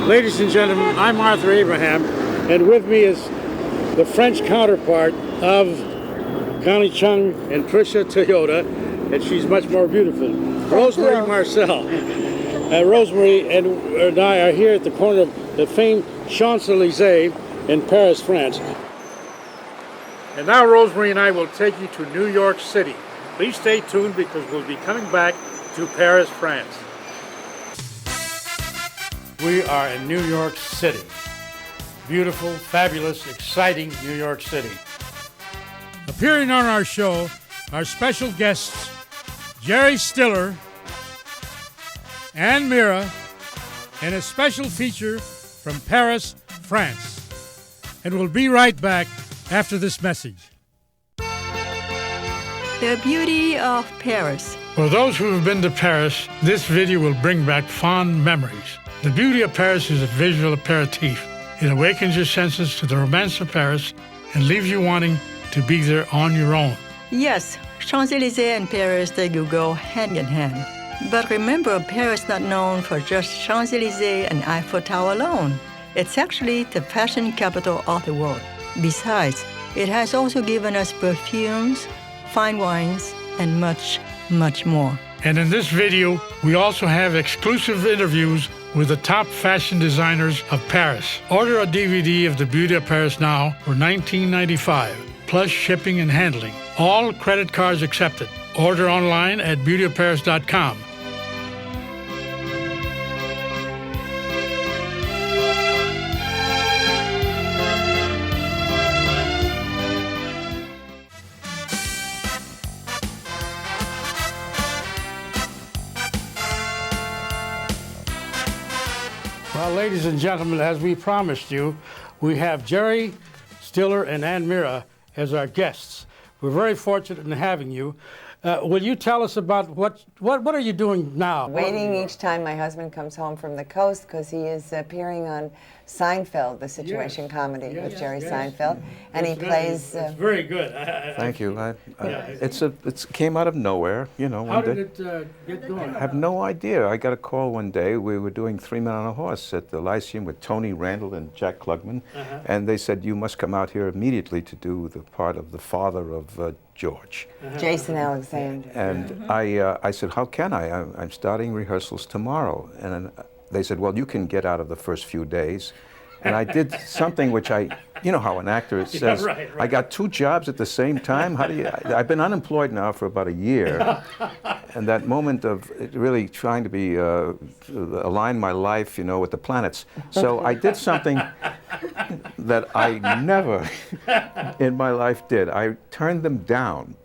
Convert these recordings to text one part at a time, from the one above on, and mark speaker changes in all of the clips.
Speaker 1: Ladies and gentlemen, I'm Arthur Abraham, and with me is the French counterpart of Connie Chung and Tricia Toyota, and she's much more beautiful, Rosemary Marcel. Rosemary and I are here at the corner of the famed Champs-Élysées in Paris, France. And now Rosemary and I will take you to New York City. Please stay tuned because we'll be coming back to Paris, France. We are in New York City. Beautiful, fabulous, exciting New York City. Appearing on our show are special guests Jerry Stiller and Mira, and a special feature from Paris, France. And we'll be right back after this message.
Speaker 2: The beauty of Paris.
Speaker 1: For those who have been to Paris, this video will bring back fond memories. The beauty of Paris is a visual aperitif. It awakens your senses to the romance of Paris and leaves you wanting to be there on your own.
Speaker 2: Yes, Champs-Élysées and Paris, they do go hand in hand. But remember, Paris is not known for just Champs-Élysées and Eiffel Tower alone. It's actually the fashion capital of the world. Besides, it has also given us perfumes, fine wines, and much, much more.
Speaker 1: And in this video, we also have exclusive interviews with the top fashion designers of Paris. Order a DVD of The Beauty of Paris now for $19.95, plus shipping and handling. All credit cards accepted. Order online at beautyofparis.com. Well, ladies and gentlemen, as we promised you, we have Jerry Stiller and Ann Mira as our guests. We're very fortunate in having you. Will you tell us about what are you doing now?
Speaker 3: Waiting each time my husband comes home from the coast because he is appearing on Seinfeld, the situation comedy with Jerry Seinfeld, and he plays.
Speaker 1: It's very good.
Speaker 4: Thank you. It came out of nowhere, you know.
Speaker 1: How did it get going?
Speaker 4: I have no idea. I got a call one day. We were doing 3 Men on a Horse at the Lyceum with Tony Randall and Jack Klugman, and they said you must come out here immediately to do the part of the father of George.
Speaker 3: Jason Alexander.
Speaker 4: And I said, how can I? I'm starting rehearsals tomorrow. And they said, well, you can get out of the first few days. And I did something which you know how an actor says,
Speaker 1: right.
Speaker 4: I got 2 jobs at the same time. How do you? I've been unemployed now for about a year. And that moment of really trying to be, align my life, you know, with the planets. So I did something that I never in my life did. I turned them down.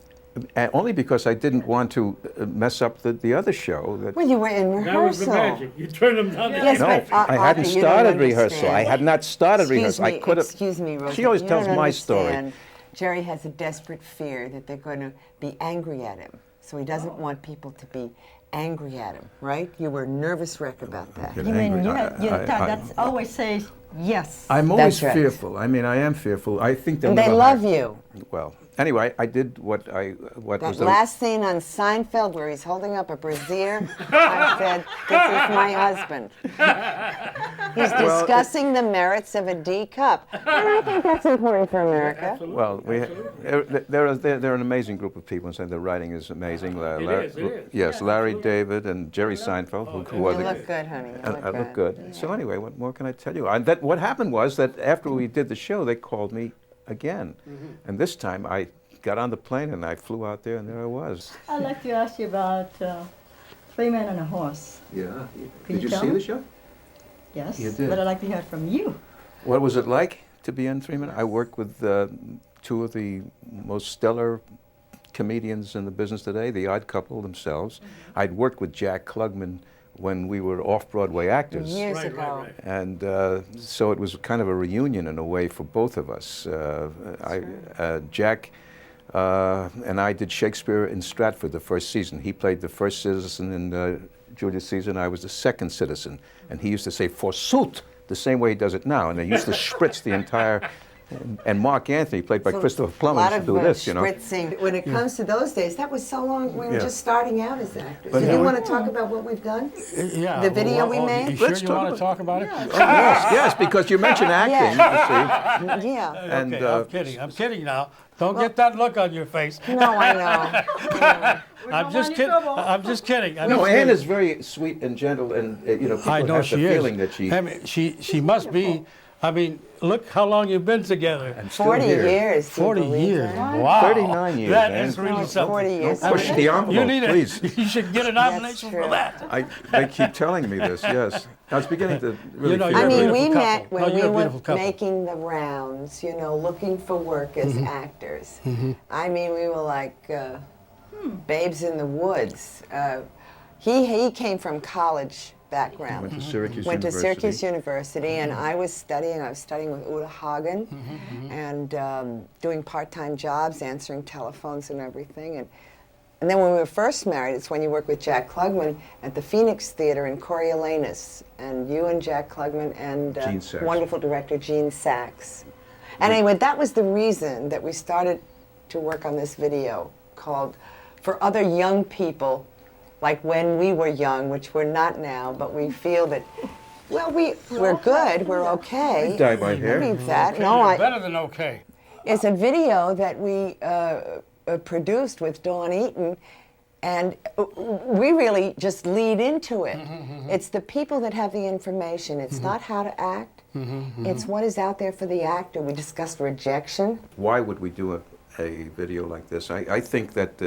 Speaker 4: Only because I didn't want to mess up the other show.
Speaker 3: Well, you were in rehearsal.
Speaker 1: That was the magic. You turned them down.
Speaker 3: Yes,
Speaker 4: No,
Speaker 3: but,
Speaker 4: I hadn't
Speaker 3: you don't
Speaker 4: started rehearsal. I
Speaker 3: understand.
Speaker 4: had not started rehearsal. I could have.
Speaker 3: Excuse me, Rosa.
Speaker 4: She always
Speaker 3: you
Speaker 4: tells
Speaker 3: don't
Speaker 4: my story.
Speaker 3: understand. Jerry has a desperate fear that they're going to be angry at him. So he doesn't want people to be angry at him, right? You were a nervous wreck about that.
Speaker 4: Get
Speaker 2: You mean
Speaker 4: angry.
Speaker 2: that always says yes.
Speaker 4: I'm always
Speaker 3: right.
Speaker 4: fearful. I mean, I am fearful. I think they'll
Speaker 3: And they
Speaker 4: never
Speaker 3: love
Speaker 4: hire-
Speaker 3: you.
Speaker 4: Well, anyway, I did what
Speaker 3: That
Speaker 4: was
Speaker 3: last scene on Seinfeld where he's holding up a brassiere, I said, this is my husband. He's discussing the merits of a D cup. And I think that's important for America.
Speaker 4: Well, they're an amazing group of people, and so their writing is amazing.
Speaker 1: It is.
Speaker 4: Yes, Larry David and Jerry Seinfeld, who are
Speaker 3: You
Speaker 4: the.
Speaker 3: look good, honey. You
Speaker 4: I look good. So anyway, what more can I tell you? What happened was that after we did the show, they called me again, and this time I got on the plane and I flew out there, and there I was.
Speaker 2: I'd like to ask you about 3 Men on a Horse.
Speaker 4: Yeah.
Speaker 2: Could
Speaker 4: Did
Speaker 2: you
Speaker 4: you
Speaker 2: tell
Speaker 4: see
Speaker 2: me?
Speaker 4: the show?
Speaker 2: Yes,
Speaker 4: You did.
Speaker 2: but I'd like to hear it from you.
Speaker 4: What was it like to be in 3 Men? I worked with 2 of the most stellar comedians in the business today, the Odd Couple themselves. I'd worked with Jack Klugman when we were off-Broadway actors.
Speaker 3: Years
Speaker 1: Right,
Speaker 3: ago.
Speaker 1: right.
Speaker 4: And so it was kind of a reunion in a way for both of us. Jack and I did Shakespeare in Stratford the first season. He played the first citizen in Julius Caesar, and I was the second citizen. And he used to say, forsooth, the same way he does it now. And they used to spritz the entire And Mark Anthony, played by Christopher
Speaker 3: A
Speaker 4: Plummer,
Speaker 3: lot
Speaker 4: used
Speaker 3: of
Speaker 4: to do this, you know.
Speaker 3: spritzing. When it comes to those days, that was so long. We were
Speaker 4: Yeah.
Speaker 3: just starting out as actors.
Speaker 4: But
Speaker 3: Do
Speaker 4: now
Speaker 3: you
Speaker 4: we-
Speaker 3: want to talk about what we've done?
Speaker 1: Yeah.
Speaker 3: The video we made?
Speaker 1: You sure
Speaker 4: Let's
Speaker 1: you
Speaker 4: talk
Speaker 1: want to
Speaker 4: about-
Speaker 1: talk about it?
Speaker 4: Oh, yes, because you mentioned acting, you
Speaker 3: Yeah.
Speaker 4: and,
Speaker 1: Okay, I'm kidding. I'm kidding now. Don't get that look on your face.
Speaker 3: No, I know.
Speaker 1: I'm just kidding. I'm just kidding. I'm
Speaker 4: see. No,
Speaker 1: just
Speaker 4: Anne
Speaker 1: kidding.
Speaker 4: is very sweet and gentle, and you know, people
Speaker 1: I know
Speaker 4: have
Speaker 1: she
Speaker 4: the
Speaker 1: is.
Speaker 4: feeling that she
Speaker 1: I mean, she must be. I mean, look how long you've been together.
Speaker 4: and still
Speaker 3: 40
Speaker 4: here.
Speaker 3: years. do you
Speaker 1: 40
Speaker 3: believe
Speaker 1: years.
Speaker 3: that?
Speaker 1: Wow.
Speaker 4: 39 years,
Speaker 1: That
Speaker 4: man.
Speaker 1: is really
Speaker 3: No,
Speaker 1: something.
Speaker 3: 40 years.
Speaker 4: Don't push the envelope,
Speaker 1: You need
Speaker 4: please.
Speaker 1: You should get a nomination for
Speaker 3: true.
Speaker 1: that.
Speaker 4: They keep telling me this. Yes, I was beginning to really.
Speaker 1: You know,
Speaker 4: feel
Speaker 3: I
Speaker 1: You're a
Speaker 3: mean,
Speaker 4: it.
Speaker 3: we
Speaker 1: beautiful
Speaker 3: met
Speaker 1: couple.
Speaker 3: when
Speaker 1: No,
Speaker 3: we
Speaker 1: you're a
Speaker 3: were
Speaker 1: beautiful couple.
Speaker 3: making the rounds, you know, looking for work as actors. I mean, we were like babes in the woods. He came from college background.
Speaker 4: Went to Syracuse
Speaker 3: Went to
Speaker 4: University.
Speaker 3: Syracuse University, and I was studying with Uta Hagen, and doing part-time jobs, answering telephones and everything. And then when we were first married, it's when you work with Jack Klugman at the Phoenix Theater in Coriolanus, and you and Jack Klugman and
Speaker 4: Gene Saks.
Speaker 3: wonderful director Gene Saks. And anyway, that was the reason that we started to work on this video called For Other Young People, like when we were young, which we're not now, but we feel that, well, we're good, we're okay.
Speaker 4: Dye my hair.
Speaker 3: Believe that.
Speaker 1: Okay,
Speaker 3: No,
Speaker 1: you're
Speaker 3: I,
Speaker 1: better than okay.
Speaker 3: it's a video that we produced with Dawn Eaton, and we really just lead into it. It's the people that have the information. It's not how to act. It's what is out there for the actor. We discussed rejection.
Speaker 4: Why would we do a video like this? I think that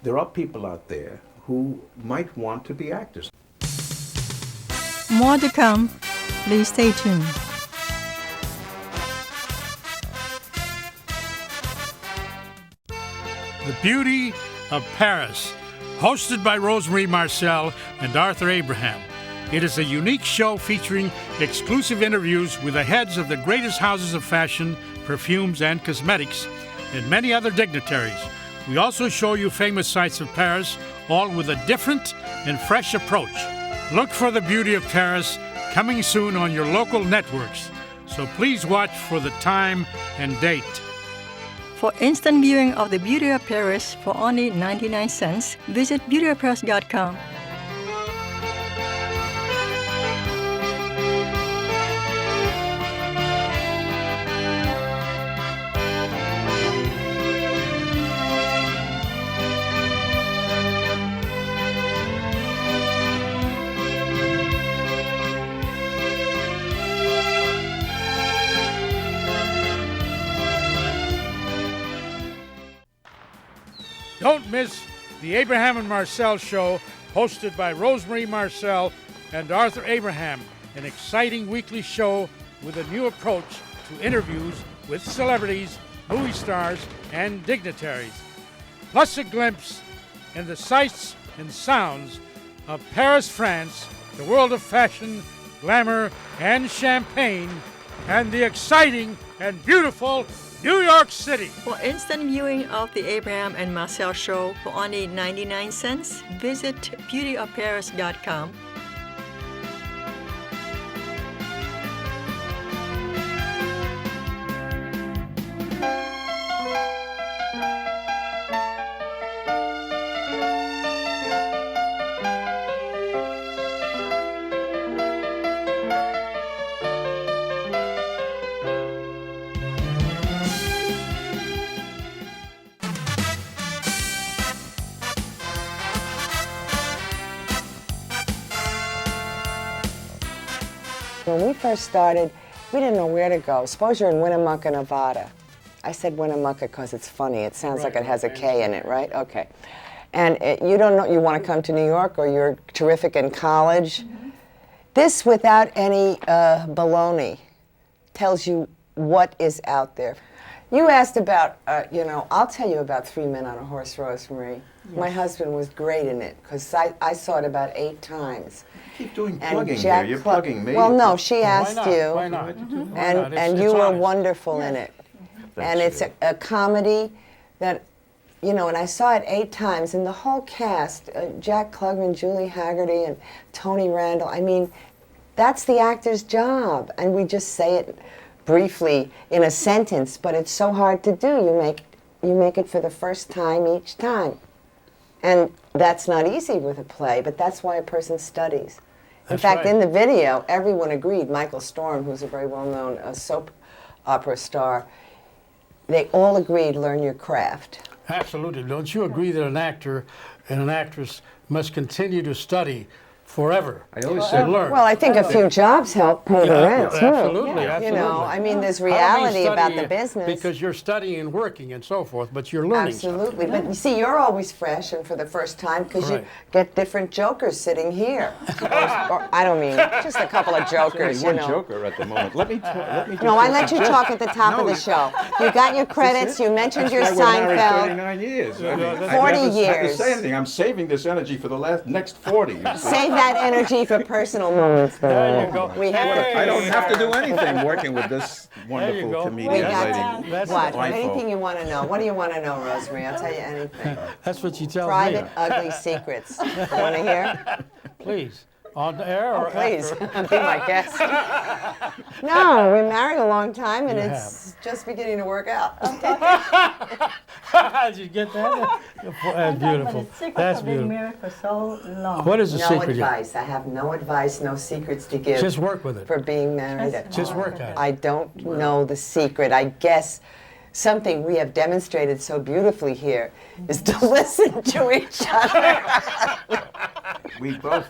Speaker 4: there are people out there who might want to be actors.
Speaker 2: More to come. Please stay tuned.
Speaker 1: The Beauty of Paris, hosted by Rosemary Marcel and Arthur Abraham. It is a unique show featuring exclusive interviews with the heads of the greatest houses of fashion, perfumes, and cosmetics, and many other dignitaries. We also show you famous sights of Paris, all with a different and fresh approach. Look for The Beauty of Paris coming soon on your local networks. So please watch for the time and date.
Speaker 2: For instant viewing of The Beauty of Paris for only 99 cents, visit beautyofparis.com.
Speaker 1: Don't miss the Abraham and Marcel Show, hosted by Rosemary Marcel and Arthur Abraham, an exciting weekly show with a new approach to interviews with celebrities, movie stars, and dignitaries. Plus a glimpse in the sights and sounds of Paris, France, the world of fashion, glamour, and champagne, and the exciting and beautiful New York City.
Speaker 2: For instant viewing of the Abraham and Marcel Show for only 99 cents, visit beautyofparis.com.
Speaker 3: When we first started, we didn't know where to go. Suppose you're in Winnemucca, Nevada. I said Winnemucca because it's funny. It sounds like it has a K in it, right? Okay. And you don't know, you want to come to New York, or you're terrific in college. This, without any baloney, tells you what is out there. You asked about, I'll tell you about 3 Men on a Horse, Rosemary. Yes. My husband was great in it, because I saw it about 8 times.
Speaker 4: Keep doing
Speaker 3: And
Speaker 4: plugging
Speaker 3: Jack
Speaker 4: here. You're
Speaker 3: Klug-
Speaker 4: plugging me.
Speaker 3: Well, no, she asked you.
Speaker 1: Why not?
Speaker 3: And you were wonderful in it. And it's a comedy that, and I saw it 8 times, and the whole cast, Jack Klugman, Julie Haggerty, and Tony Randall, I mean, that's the actor's job, and we just say it briefly in a sentence, but it's so hard to do. You make it for the first time each time. And that's not easy with a play, but that's why a person studies. In fact,
Speaker 1: right.
Speaker 3: in the video, everyone agreed, Michael Storm, who's a very well-known soap opera star, they all agreed, learn your craft.
Speaker 1: Absolutely. Don't you agree that an actor and an actress must continue to study forever?
Speaker 4: I always said,
Speaker 1: learn.
Speaker 3: Well, I think a few jobs help pay the rent, too.
Speaker 1: Absolutely,
Speaker 3: You
Speaker 1: absolutely.
Speaker 3: know, I mean, there's
Speaker 1: I don't mean
Speaker 3: reality about
Speaker 1: studying
Speaker 3: the business.
Speaker 1: Because you're studying and working and so forth, but you're learning
Speaker 3: Absolutely. But you see, you're always fresh and for the first time because you
Speaker 1: Right.
Speaker 3: get different jokers sitting here. Or, I don't mean just a couple of jokers,
Speaker 4: one
Speaker 3: you know.
Speaker 4: joker at the moment. Let me just
Speaker 3: No, I let you talk at the top of
Speaker 4: No,
Speaker 3: the show. You got your credits, you mentioned your Seinfeld.
Speaker 4: 39 years. I mean,
Speaker 3: 40
Speaker 4: I never had to
Speaker 3: years.
Speaker 4: say anything. I'm saving this energy for the next 40. you see.
Speaker 3: Save that energy for personal moments.
Speaker 1: There you go.
Speaker 3: We have
Speaker 1: Hey.
Speaker 4: I don't have to do anything working with this
Speaker 1: you
Speaker 4: wonderful
Speaker 1: go.
Speaker 3: We
Speaker 4: comedian
Speaker 3: got
Speaker 4: lady.
Speaker 3: to,
Speaker 1: That's
Speaker 3: what?
Speaker 4: delightful.
Speaker 3: Anything you want to know. What do you want to know, Rosemary? I'll tell you anything.
Speaker 1: That's what you tell
Speaker 3: Private,
Speaker 1: me.
Speaker 3: ugly secrets. You want to hear?
Speaker 1: Please. On the air or
Speaker 3: Please,
Speaker 1: after?
Speaker 3: be my guest. No, we're married a long time, and
Speaker 1: You
Speaker 3: it's just beginning to work out.
Speaker 1: Did you get that? That's beautiful. That's beautiful.
Speaker 2: married for so long.
Speaker 1: What is the
Speaker 3: No
Speaker 1: secret? here?
Speaker 3: advice. I have no advice, no secrets to give
Speaker 1: Just work with it.
Speaker 3: for being married.
Speaker 1: Just work at it.
Speaker 3: I don't know the secret. I guess something we have demonstrated so beautifully here is to listen to each other.
Speaker 4: We both.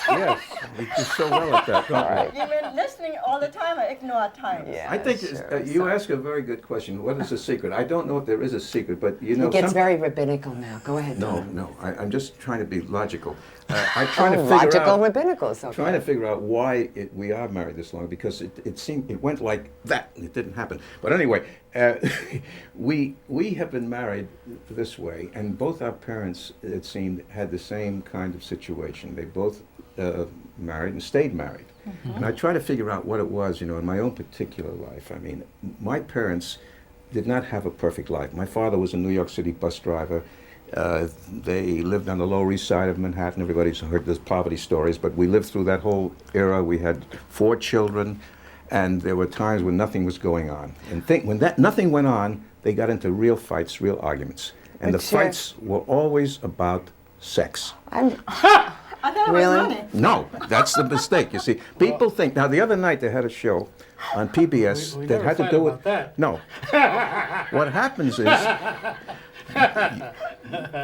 Speaker 4: Yes, we do so well at that, don't we?
Speaker 5: You mean listening all the time or ignore at times?
Speaker 3: Yeah,
Speaker 4: I think
Speaker 3: sure.
Speaker 4: you ask a very good question. What is the secret? I don't know if there is a secret, but you know.
Speaker 3: It gets very rabbinical now. Go ahead.
Speaker 4: No,
Speaker 3: Tom.
Speaker 4: no. I'm just trying to be logical. I'm trying to figure
Speaker 3: Logical
Speaker 4: out.
Speaker 3: rabbinical is okay.
Speaker 4: Trying to figure out why we are married this long, because it went like that and it didn't happen. But anyway, we have been married this way, and both our parents, it seemed, had the same kind of situation. They both married and stayed married.
Speaker 3: Mm-hmm.
Speaker 4: And I try to figure out what it was, in my own particular life. I mean, my parents did not have a perfect life. My father was a New York City bus driver. They lived on the Lower East Side of Manhattan. Everybody's heard those poverty stories, but we lived through that whole era. We had 4 children, and there were times when nothing was going on. And when nothing went on, they got into real fights, real arguments. And
Speaker 3: But
Speaker 4: the
Speaker 3: sure.
Speaker 4: fights were always about sex.
Speaker 5: I thought it was
Speaker 3: Really?
Speaker 5: money.
Speaker 4: No, that's the mistake. You see, people think. Now, the other night they had a show on PBS
Speaker 1: We
Speaker 4: that
Speaker 1: never
Speaker 4: had to
Speaker 1: fight
Speaker 4: do with.
Speaker 1: about that.
Speaker 4: No. What happens is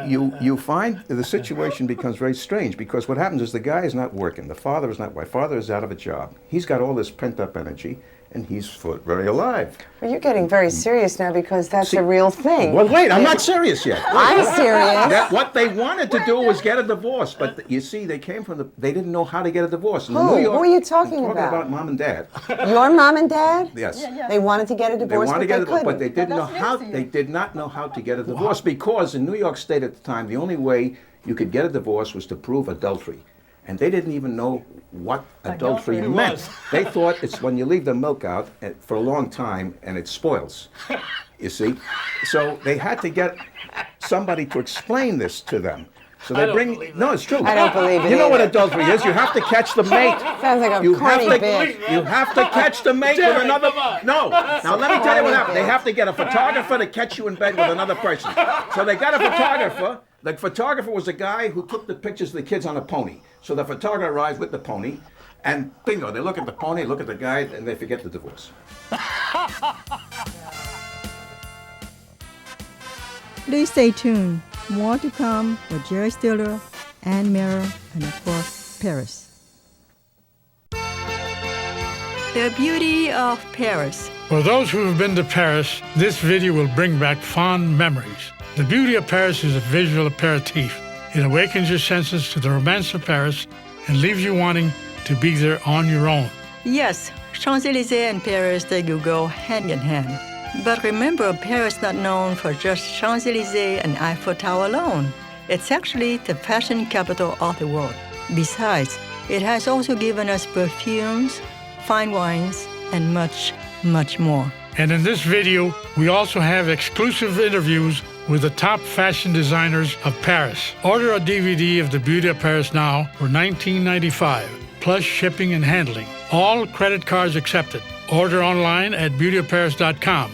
Speaker 4: you find the situation becomes very strange, because what happens is the guy is not working. The father is not. My father is out of a job. He's got all this pent up energy, and he's very alive.
Speaker 3: Well, you're getting very serious now because that's
Speaker 4: See-
Speaker 3: a real thing.
Speaker 4: Well, wait, I'm not serious yet.
Speaker 3: I'm serious.
Speaker 4: What they wanted to do was get a divorce, but you see, they didn't know how to get a divorce. In
Speaker 3: Who?
Speaker 4: New York,
Speaker 3: Who are you
Speaker 4: I'm
Speaker 3: talking about?
Speaker 4: Mom and Dad.
Speaker 3: Your mom and dad?
Speaker 4: Yes.
Speaker 5: Yeah.
Speaker 3: They wanted to get a
Speaker 4: They
Speaker 3: divorce,
Speaker 4: wanted to
Speaker 3: but
Speaker 4: get
Speaker 3: they
Speaker 4: a divorce,
Speaker 3: couldn't.
Speaker 4: but they didn't know
Speaker 5: that's
Speaker 4: how.
Speaker 5: news to you.
Speaker 4: They did not know how to get a divorce, because in New York State at the time, the only way you could get a divorce was to prove adultery, and they didn't even know what adultery
Speaker 1: Adultery
Speaker 4: meant.
Speaker 1: was.
Speaker 4: They thought it's when you leave the milk out for a long time and it spoils. You see, so they had to get somebody to explain this to them. So
Speaker 1: I
Speaker 4: they
Speaker 1: don't
Speaker 4: bring.
Speaker 1: believe
Speaker 4: No, it's true.
Speaker 3: I don't believe it
Speaker 4: You know what
Speaker 3: either.
Speaker 4: adultery is? You have to catch the mate.
Speaker 3: Sounds like a
Speaker 4: You have
Speaker 3: corny
Speaker 4: to.
Speaker 3: bit.
Speaker 4: You have to catch the mate with
Speaker 1: Jerry,
Speaker 4: another.
Speaker 1: come on.
Speaker 4: No. Now let me tell you what
Speaker 3: corny
Speaker 4: happened. They
Speaker 3: bit.
Speaker 4: have to get a photographer to catch you in bed with another person. So they got a photographer. The photographer was a guy who took the pictures of the kids on a pony. So the photographer arrives with the pony, and bingo, they look at the pony, look at the guy, and they forget the divorce.
Speaker 2: Please stay tuned. More to come with Jerry Stiller, Anne Mirror, and of course, Paris. The beauty of Paris.
Speaker 1: For those who have been to Paris, this video will bring back fond memories. The beauty of Paris is a visual aperitif. It awakens your senses to the romance of Paris and leaves you wanting to be there on your own.
Speaker 2: Yes, Champs-Élysées and Paris, they do go hand in hand. But remember, Paris is not known for just Champs-Élysées and Eiffel Tower alone. It's actually the fashion capital of the world. Besides, it has also given us perfumes, fine wines, and much, much more.
Speaker 1: And in this video, we also have exclusive interviews with the top fashion designers of Paris. Order a DVD of The Beauty of Paris now for $19.95, plus shipping and handling. All credit cards accepted. Order online at beautyofparis.com.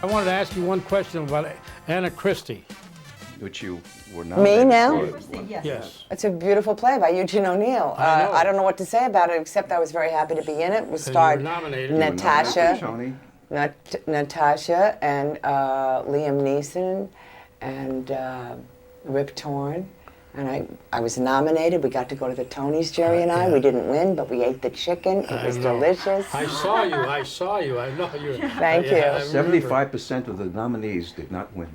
Speaker 1: I wanted to ask you one question about Anna Christie.
Speaker 4: Which you were not.
Speaker 3: Me now?
Speaker 1: Yes.
Speaker 3: It's a beautiful play by Eugene O'Neill.
Speaker 1: I know.
Speaker 3: I don't know what to say about it, except I was very happy to be in it. We
Speaker 1: you
Speaker 3: starred
Speaker 1: were nominated.
Speaker 3: Natasha,
Speaker 4: Tony.
Speaker 3: Natasha and Liam Neeson and Rip Torn. And I was nominated. We got to go to the Tonys, Jerry and I.
Speaker 1: yeah.
Speaker 3: We didn't win, but we ate the chicken. It was
Speaker 1: know.
Speaker 3: delicious.
Speaker 1: I saw you. I know you.
Speaker 3: Thank you.
Speaker 1: I remember.
Speaker 4: 75% of the nominees did not win.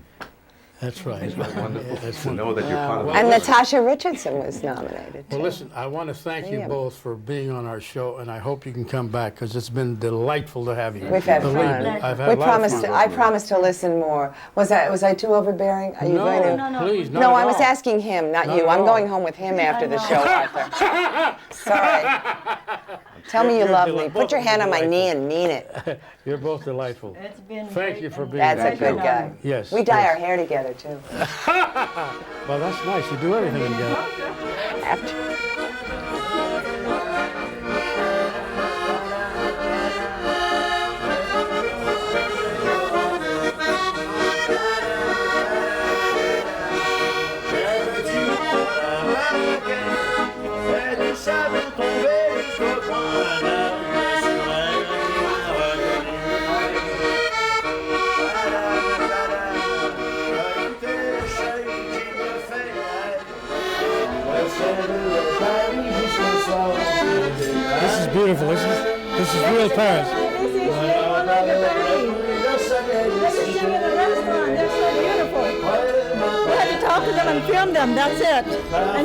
Speaker 1: That's right.
Speaker 4: Isn't that wonderful
Speaker 1: That's
Speaker 4: to know that you're part of
Speaker 1: well,
Speaker 4: it?
Speaker 3: And Natasha Richardson was nominated.
Speaker 1: Well,
Speaker 3: too.
Speaker 1: listen, I want to thank you
Speaker 3: Yeah.
Speaker 1: both for being on our show, and I hope you can come back because it's been delightful to have you.
Speaker 3: We've had
Speaker 1: Believe
Speaker 3: fun.
Speaker 1: me, I've had
Speaker 3: We
Speaker 1: a lot
Speaker 3: promised.
Speaker 1: of fun.
Speaker 3: I promised to listen more. Was I too overbearing? Are you going to?
Speaker 1: No, please, not
Speaker 3: No,
Speaker 1: at
Speaker 3: I was
Speaker 1: all.
Speaker 3: asking him, not
Speaker 1: Not
Speaker 3: you.
Speaker 1: at
Speaker 3: I'm
Speaker 1: all.
Speaker 3: going home with him after the show, Arthur. Sorry. Tell me you
Speaker 1: You're
Speaker 3: love me.
Speaker 1: delightful.
Speaker 3: Put your hand on my knee and mean it.
Speaker 1: You're both delightful.
Speaker 5: It's been
Speaker 1: Thank
Speaker 5: great
Speaker 1: you for
Speaker 5: and
Speaker 1: being
Speaker 3: That's a
Speaker 1: here.
Speaker 3: good guy.
Speaker 1: Yes.
Speaker 3: We dye
Speaker 1: yes.
Speaker 3: our hair together too.
Speaker 1: Well, that's nice. You do everything together.
Speaker 3: After.
Speaker 1: This is beautiful. This is real Paris.
Speaker 5: This is Let me see them in the restaurant. They're so beautiful. We had to talk to them and film them. That's it.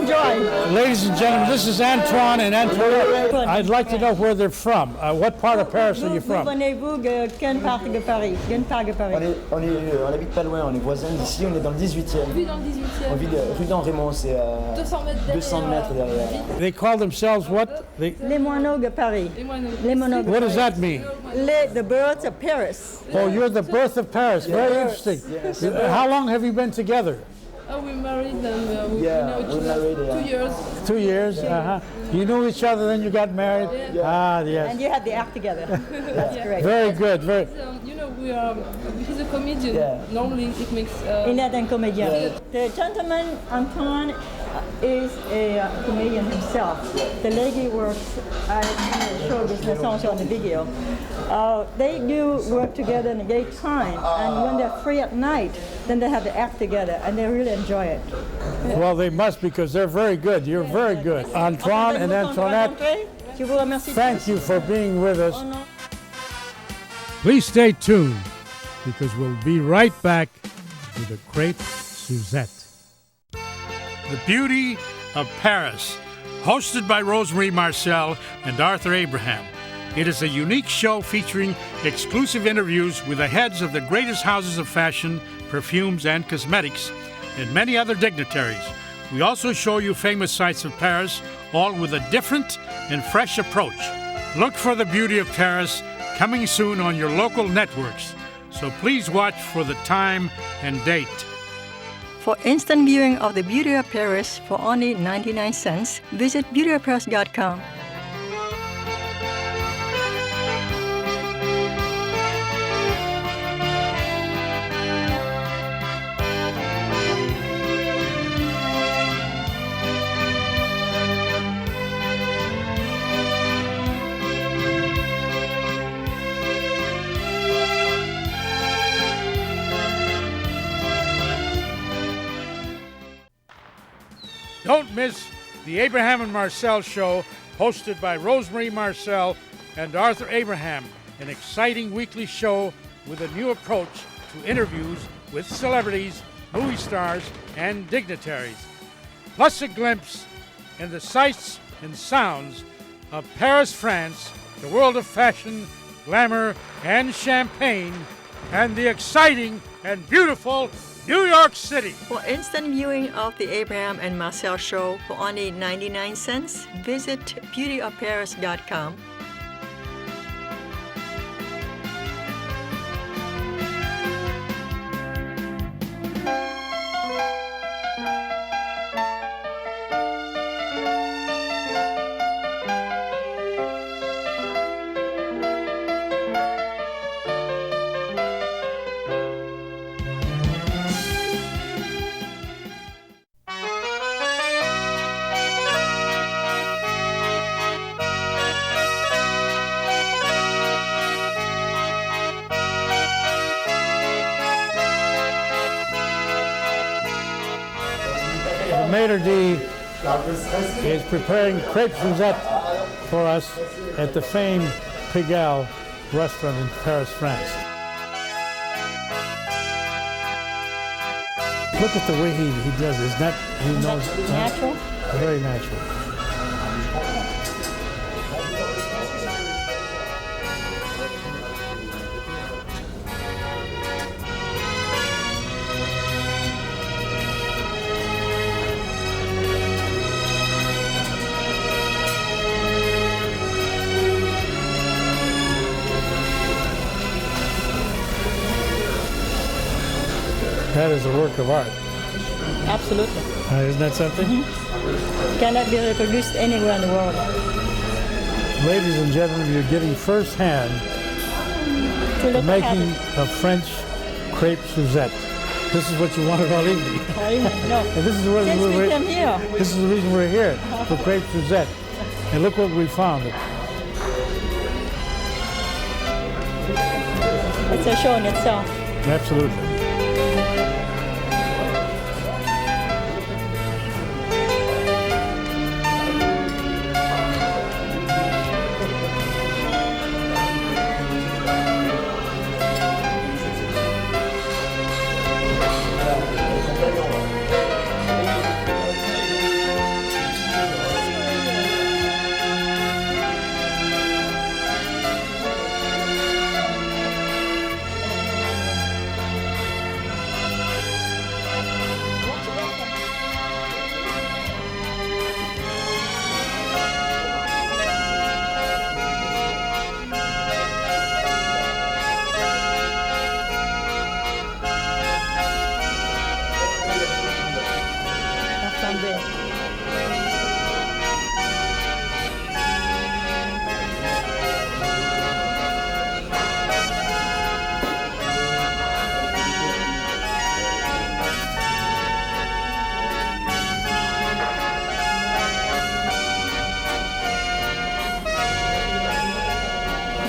Speaker 5: Enjoy.
Speaker 1: Ladies and gentlemen, this is Antoine and Antoinette. I'd like to know where they're from. What part of Paris are you from?
Speaker 5: Venez-vous de quelle part de Paris? Quelle part de Paris?
Speaker 6: On habite pas loin, on est voisins d'ici, on est dans le 18e.
Speaker 7: On vit dans le 18e.
Speaker 6: On vit rue d'Henri-Raymond, c'est 200 mètres derrière.
Speaker 1: They call themselves what?
Speaker 5: Les moineaux de Paris.
Speaker 7: Les moineaux.
Speaker 5: Les moineaux de
Speaker 1: What does
Speaker 5: Paris.
Speaker 1: that mean?
Speaker 5: The birds of Paris.
Speaker 1: Oh, you're the birth of Paris. Very interesting.
Speaker 6: Yes.
Speaker 1: How long have you been together?
Speaker 7: Oh, we married and we
Speaker 6: Yeah,
Speaker 7: know each
Speaker 6: we
Speaker 7: other
Speaker 6: married,
Speaker 7: 2 years.
Speaker 1: 2 years? Uh-huh. You knew each other, then you got married? Ah,
Speaker 5: And
Speaker 1: yes.
Speaker 5: you had the act together. That's great.
Speaker 1: Very good. Very.
Speaker 7: You know, he's a comedian.
Speaker 6: Yeah.
Speaker 7: Normally it makes...
Speaker 5: Il est un comédien. The gentleman, Antoine, is a comedian himself. The lady works at show business also on the video. They do work together in the daytime, and when they're free at night, then they have to act together, and they really enjoy it.
Speaker 1: Well, they must because they're very good. You're very good. Antoine and Antoinette,
Speaker 5: Je vous remercie.
Speaker 1: thank you for being with us.
Speaker 5: Oh, no.
Speaker 1: Please stay tuned because we'll be right back with the great Suzette. The Beauty of Paris, hosted by Rosemary Marcel and Arthur Abraham. It is a unique show featuring exclusive interviews with the heads of the greatest houses of fashion, perfumes, and cosmetics, and many other dignitaries. We also show you famous sights of Paris, all with a different and fresh approach. Look for The Beauty of Paris coming soon on your local networks. So please watch for the time and date.
Speaker 2: For instant viewing of The Beauty of Paris for only 99 cents, visit beautyofparis.com.
Speaker 1: Don't miss the Abraham and Marcel Show, hosted by Rosemary Marcel and Arthur Abraham, an exciting weekly show with a new approach to interviews with celebrities, movie stars, and dignitaries. Plus a glimpse in the sights and sounds of Paris, France, the world of fashion, glamour, and champagne, and the exciting and beautiful New York City.
Speaker 2: For instant viewing of the Abraham and Marcel Show for only 99 cents, visit beautyofparis.com.
Speaker 1: The maitre d' is preparing crepe Suzette for us at the famed Pigalle restaurant in Paris, France. Look at the way he does it. Isn't that, he knows,
Speaker 5: Natural?
Speaker 1: very natural. That is a work of art.
Speaker 5: Absolutely.
Speaker 1: Isn't that something?
Speaker 5: Cannot be reproduced anywhere in the world.
Speaker 1: Ladies and gentlemen, you're getting firsthand
Speaker 5: To
Speaker 1: the
Speaker 5: look
Speaker 1: making
Speaker 5: at
Speaker 1: of French crepe Suzette. This is what you wanted all evening.
Speaker 5: it. No.
Speaker 1: And this is what
Speaker 5: Since we came here.
Speaker 1: This is the reason we're here, for crepe Suzette. And look what we found.
Speaker 5: It's a show in itself.
Speaker 1: Absolutely.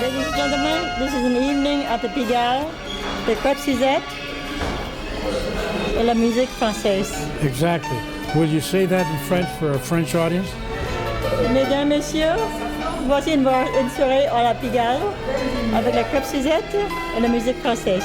Speaker 5: Ladies and gentlemen, this is an evening at the Pigalle, the crepe Suzette et la musique française.
Speaker 1: Exactly. Will you say that in French for a French audience?
Speaker 5: Mesdames, Messieurs, voici une soirée à la Pigalle avec la crepe Suzette et la musique française.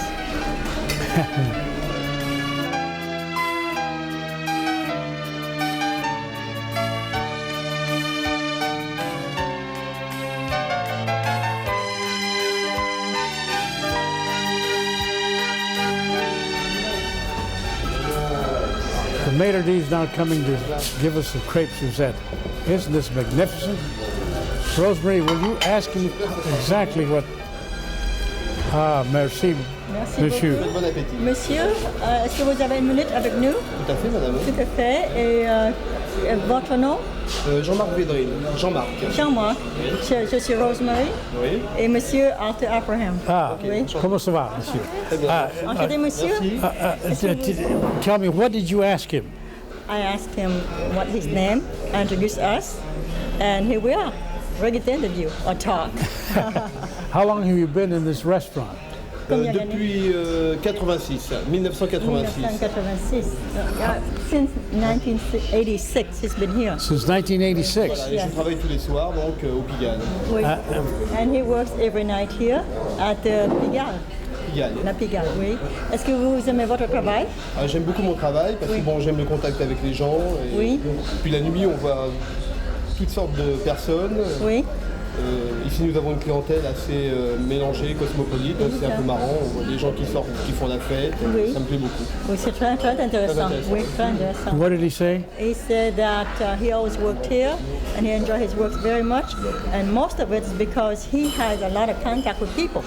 Speaker 1: The maitre d' is now coming to give us the crepe Suzette. Isn't this magnificent? Rosemary, will you ask him exactly what... Ah, merci,
Speaker 5: Merci
Speaker 1: monsieur.
Speaker 5: beaucoup.
Speaker 6: Bon appétit.
Speaker 5: Monsieur, est-ce que vous avez une minute avec nous?
Speaker 6: Tout à fait, madame.
Speaker 5: Tout à fait. Et votre nom?
Speaker 6: Jean-Marc Védrine. Jean-Marc.
Speaker 5: Jean-Marc. Je suis Rosemary.
Speaker 6: Oui.
Speaker 5: Et monsieur Arthur Abraham.
Speaker 1: Ah,
Speaker 5: Oui.
Speaker 1: comment ça va, monsieur? Ah,
Speaker 5: Enchanté, monsieur.
Speaker 1: tell me, what did you ask him?
Speaker 5: I asked him what his name, introduced us, and here we are, ready to interview or talk.
Speaker 1: How long have you been in this restaurant?
Speaker 5: Combien d'années?
Speaker 6: Depuis 86, 1986.
Speaker 5: 1986. Since 1986, he's been here.
Speaker 1: Since 1986.
Speaker 6: Voilà, et je travaille tous les soirs donc au Pigalle.
Speaker 5: Oui. And he works every night here at the Pigalle.
Speaker 6: Pigalle.
Speaker 5: La Pigalle, oui. Est-ce que vous aimez votre travail?
Speaker 6: J'aime beaucoup mon travail parce que bon, j'aime le contact avec les gens. Et
Speaker 5: Oui.
Speaker 6: puis la nuit, on voit toutes sortes de personnes.
Speaker 5: Oui.
Speaker 8: Ici, nous avons une clientèle assez mélangée, cosmopolite, donc c'est un peu marrant. On voit des gens qui sortent, qui font la fête.
Speaker 5: Oui.
Speaker 8: Ça me plaît beaucoup.
Speaker 5: Oui, c'est très, très intéressant. Oui, très intéressant.
Speaker 1: What did he say?
Speaker 5: He said that he always worked here and he enjoyed his work very much. And most of it is because he has a lot of contact with people.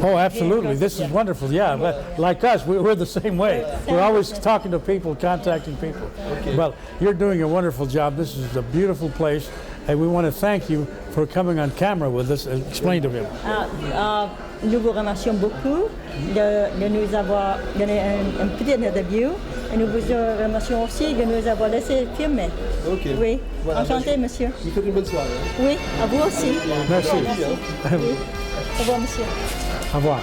Speaker 1: Oh, absolutely. This is wonderful. Yeah, but like us, we're the same way. We're always talking to people, contacting people. Well, you're doing a wonderful job. This is a beautiful place. And we want to thank you for coming on camera with us and explain to him.
Speaker 5: Nous vous remercions beaucoup de nous avoir donné un petit interview. Et nous vous remercions aussi de nous avoir laissé filmer.
Speaker 8: Ok.
Speaker 5: Oui.
Speaker 8: Voilà,
Speaker 5: Enchanté, monsieur.
Speaker 8: Je vous souhaite une bonne soirée.
Speaker 5: Oui, à vous aussi.
Speaker 1: Merci.
Speaker 5: Oui. Au revoir, monsieur.
Speaker 1: Au revoir.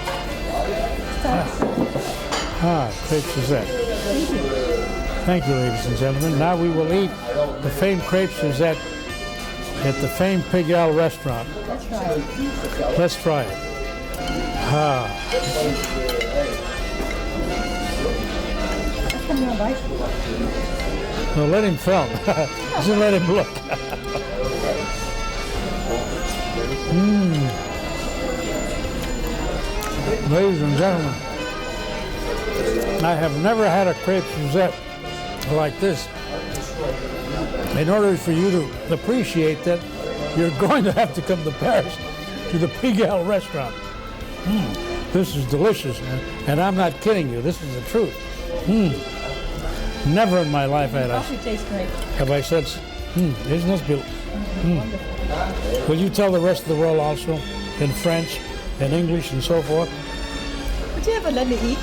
Speaker 1: Crepe Suzette. Thank you, ladies and gentlemen. Now we will eat the famed crepe Suzette at the famed Pig L restaurant.
Speaker 5: Let's try it.
Speaker 1: Let's try it. No, let him film. Just let him look. Ladies and gentlemen, I have never had a crepe Suzette like this. In order for you to appreciate that, you're going to have to come to Paris to the Pig L restaurant. This is delicious, and I'm not kidding you. This is the truth. Never in my life had
Speaker 5: Coffee tastes great.
Speaker 1: have I said, isn't this beautiful? Will you tell the rest of the world also in French and English and so forth?
Speaker 5: Would you ever let me eat?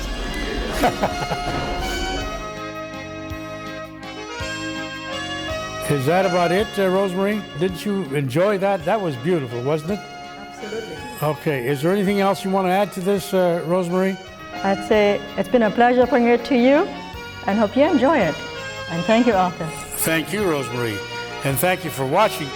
Speaker 1: Is that about it, Rosemary? Didn't you enjoy that? That was beautiful, wasn't it?
Speaker 5: Absolutely.
Speaker 1: Okay. Is there anything else you want to add to this, Rosemary?
Speaker 5: I'd say it's been a pleasure bringing it to you and hope you enjoy it. And thank you, Arthur.
Speaker 1: Thank you, Rosemary. And thank you for watching